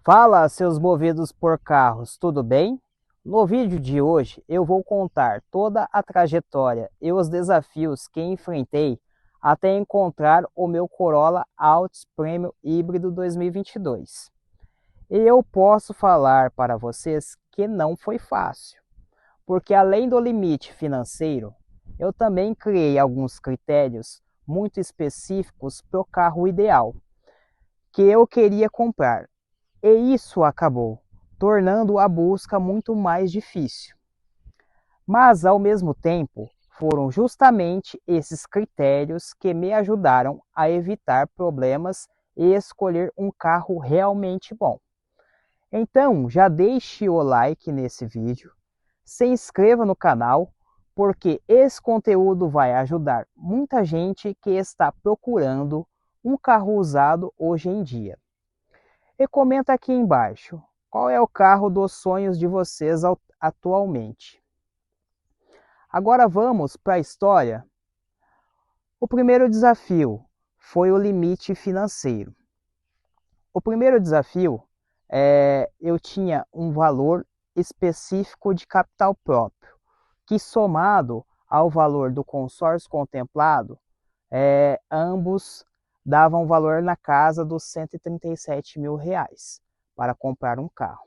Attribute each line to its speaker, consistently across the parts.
Speaker 1: Fala, seus movidos por carros, tudo bem? No vídeo de hoje eu vou contar toda a trajetória e os desafios que enfrentei até encontrar o meu Corolla Altis Premium Híbrido 2022. E eu posso falar para vocês que não foi fácil, porque além do limite financeiro, eu também criei alguns critérios muito específicos para o carro ideal que eu queria comprar. E isso acabou tornando a busca muito mais difícil. Mas, ao mesmo tempo, foram justamente esses critérios que me ajudaram a evitar problemas e escolher um carro realmente bom. Então, já deixe o like nesse vídeo, se inscreva no canal, porque esse conteúdo vai ajudar muita gente que está procurando um carro usado hoje em dia. E comenta aqui embaixo, qual é o carro dos sonhos de vocês atualmente? Agora vamos para a história. O primeiro desafio foi o limite financeiro. O primeiro desafio eu tinha um valor específico de capital próprio, que somado ao valor do consórcio contemplado, ambos davam valor na casa dos R$ 137.000 para comprar um carro.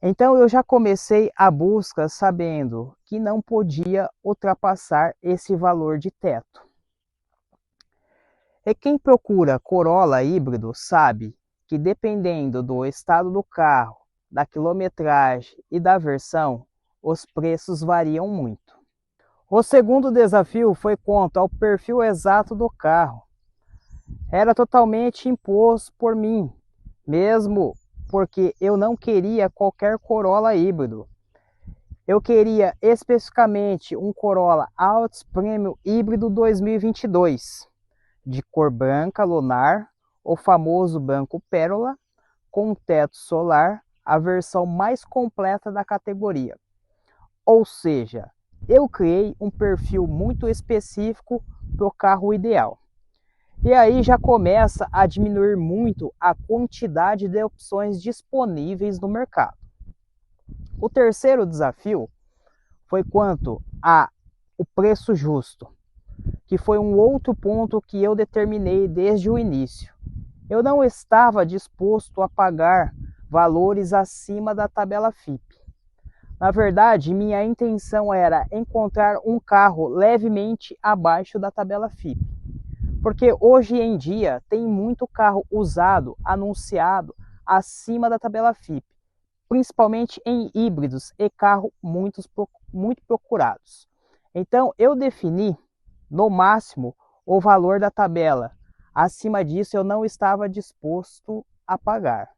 Speaker 1: Então eu já comecei a busca sabendo que não podia ultrapassar esse valor de teto. E quem procura Corolla híbrido sabe que dependendo do estado do carro, da quilometragem e da versão, os preços variam muito. O segundo desafio foi quanto ao perfil exato do carro. Era totalmente imposto por mim, mesmo porque eu não queria qualquer Corolla híbrido. Eu queria especificamente um Corolla Altis Premium Híbrido 2022, de cor branca lunar, o famoso branco pérola, com teto solar, a versão mais completa da categoria. Ou seja, eu criei um perfil muito específico para o carro ideal. E aí já começa a diminuir muito a quantidade de opções disponíveis no mercado. O terceiro desafio foi quanto a o preço justo, que foi um outro ponto que eu determinei desde o início. Eu não estava disposto a pagar valores acima da tabela FIP. Na verdade, minha intenção era encontrar um carro levemente abaixo da tabela FIP. Porque hoje em dia tem muito carro usado, anunciado acima da tabela FIP, principalmente em híbridos e carros muito procurados. Então eu defini no máximo o valor da tabela. Acima disso eu não estava disposto a pagar.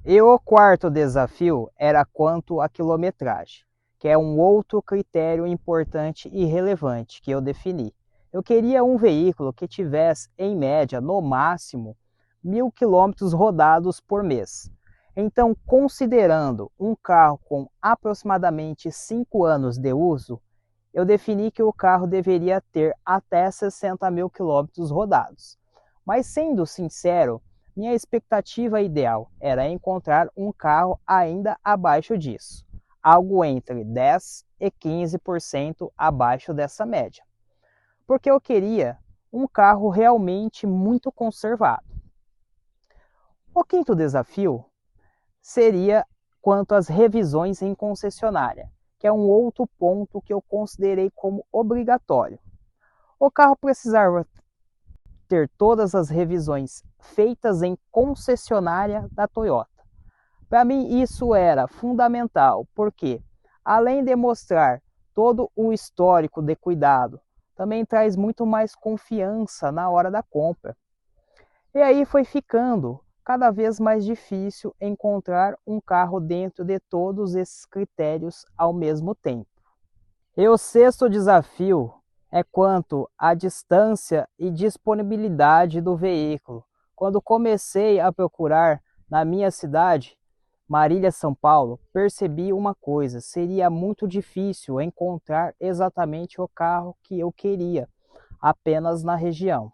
Speaker 1: E o quarto desafio era quanto à quilometragem, que é um outro critério importante e relevante que eu defini. Eu queria um veículo que tivesse, em média, no máximo, 1.000 quilômetros rodados por mês. Então, considerando um carro com aproximadamente 5 anos de uso, eu defini que o carro deveria ter até 60.000 quilômetros rodados. Mas, sendo sincero, minha expectativa ideal era encontrar um carro ainda abaixo disso, algo entre 10% e 15% abaixo dessa média, porque eu queria um carro realmente muito conservado. O quinto desafio seria quanto às revisões em concessionária, que é um outro ponto que eu considerei como obrigatório. O carro precisava ter todas as revisões feitas em concessionária da Toyota. Para mim isso era fundamental, porque além de mostrar todo o histórico de cuidado, também traz muito mais confiança na hora da compra. E aí foi ficando cada vez mais difícil encontrar um carro dentro de todos esses critérios ao mesmo tempo. E o sexto desafio é quanto à distância e disponibilidade do veículo. Quando comecei a procurar na minha cidade, Marília, São Paulo, percebi uma coisa: seria muito difícil encontrar exatamente o carro que eu queria, apenas na região.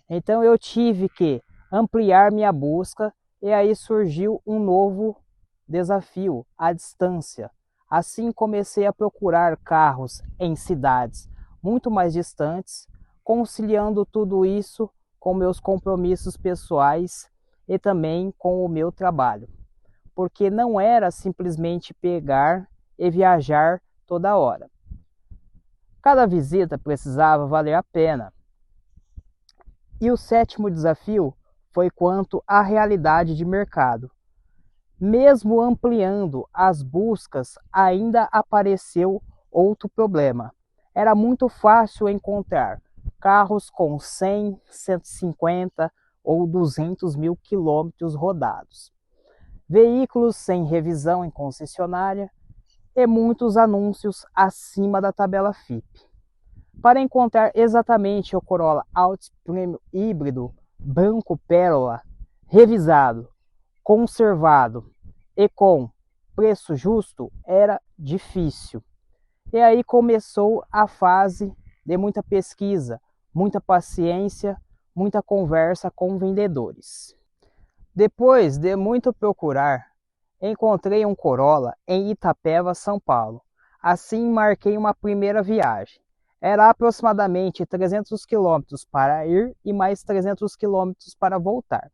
Speaker 1: Então eu tive que ampliar minha busca E aí surgiu um novo desafio, a distância. Assim comecei a procurar carros em cidades muito mais distantes, conciliando tudo isso com meus compromissos pessoais e também com o meu trabalho, porque não era simplesmente pegar e viajar toda hora. Cada visita precisava valer a pena. E o sétimo desafio foi quanto à realidade de mercado. Mesmo ampliando as buscas, ainda apareceu outro problema. Era muito fácil encontrar carros com 100, 150 ou 200 mil quilômetros rodados, veículos sem revisão em concessionária e muitos anúncios acima da tabela FIPE. Para encontrar exatamente o Corolla Altis Premium híbrido branco pérola, revisado, conservado e com preço justo, era difícil. E aí começou a fase de muita pesquisa, muita paciência, muita conversa com vendedores. Depois de muito procurar, encontrei um Corolla em Itapeva, São Paulo. Assim marquei uma primeira viagem. Era aproximadamente 300 quilômetros para ir e mais 300 quilômetros para voltar.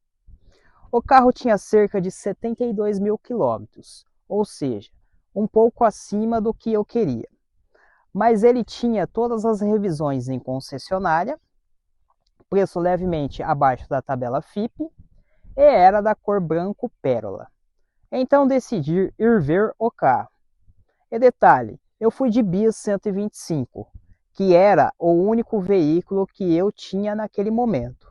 Speaker 1: O carro tinha cerca de 72 mil quilômetros, ou seja, um pouco acima do que eu queria. Mas ele tinha todas as revisões em concessionária, preço levemente abaixo da tabela FIPE e era da cor branco pérola. Então decidi ir ver o carro. E detalhe, eu fui de Bis 125, que era o único veículo que eu tinha naquele momento.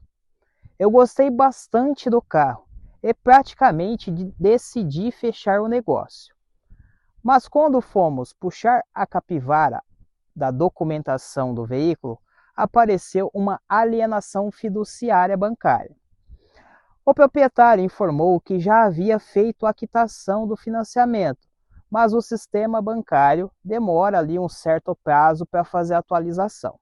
Speaker 1: Eu gostei bastante do carro e praticamente decidi fechar o negócio. Mas quando fomos puxar a capivara da documentação do veículo, apareceu uma alienação fiduciária bancária. O proprietário informou que já havia feito a quitação do financiamento, mas o sistema bancário demora ali um certo prazo para fazer a atualização.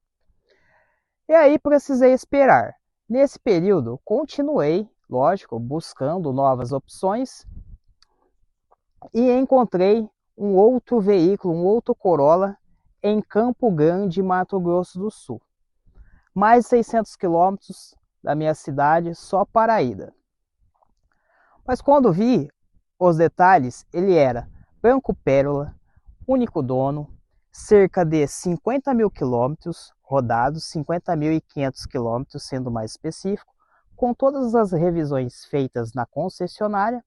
Speaker 1: E aí precisei esperar. Nesse período, continuei, lógico, buscando novas opções e encontrei um outro veículo, um outro Corolla em Campo Grande, Mato Grosso do Sul. Mais 600 quilômetros da minha cidade só para a ida. Mas quando vi os detalhes, ele era branco pérola, único dono, cerca de 50 mil quilômetros rodados, 50.500 quilômetros sendo mais específico, com todas as revisões feitas na concessionária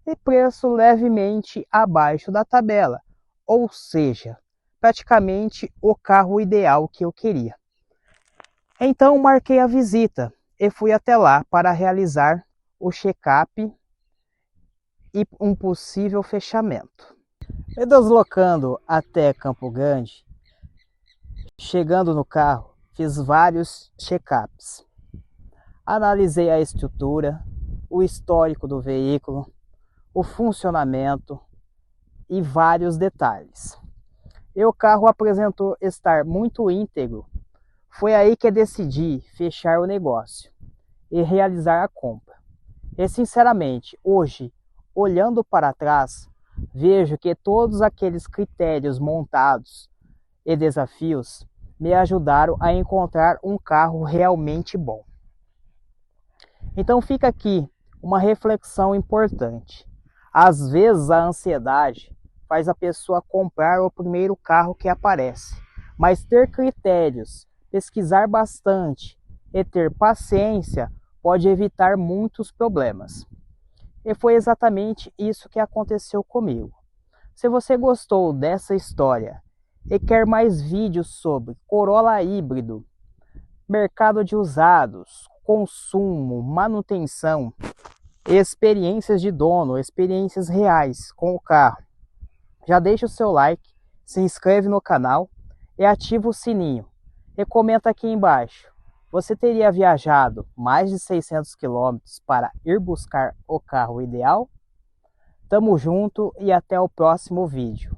Speaker 1: e preço levemente abaixo da tabela, ou seja, praticamente o carro ideal que eu queria. Então marquei a visita e fui até lá para realizar o check-up e um possível fechamento. Me deslocando até Campo Grande, chegando no carro, fiz vários check-ups. Analisei a estrutura, o histórico do veículo, o funcionamento e vários detalhes. E o carro apresentou estar muito íntegro. Foi aí que decidi fechar o negócio e realizar a compra. E sinceramente, hoje, olhando para trás, vejo que todos aqueles critérios montados e desafios me ajudaram a encontrar um carro realmente bom. Então fica aqui uma reflexão importante. Às vezes a ansiedade faz a pessoa comprar o primeiro carro que aparece, mas ter critérios, pesquisar bastante e ter paciência pode evitar muitos problemas. E foi exatamente isso que aconteceu comigo. Se você gostou dessa história e quer mais vídeos sobre Corolla híbrido, mercado de usados, consumo, manutenção, experiências de dono, experiências reais com o carro, já deixa o seu like, se inscreve no canal e ativa o sininho. E comenta aqui embaixo, você teria viajado mais de 600 quilômetros para ir buscar o carro ideal? Tamo junto e até o próximo vídeo.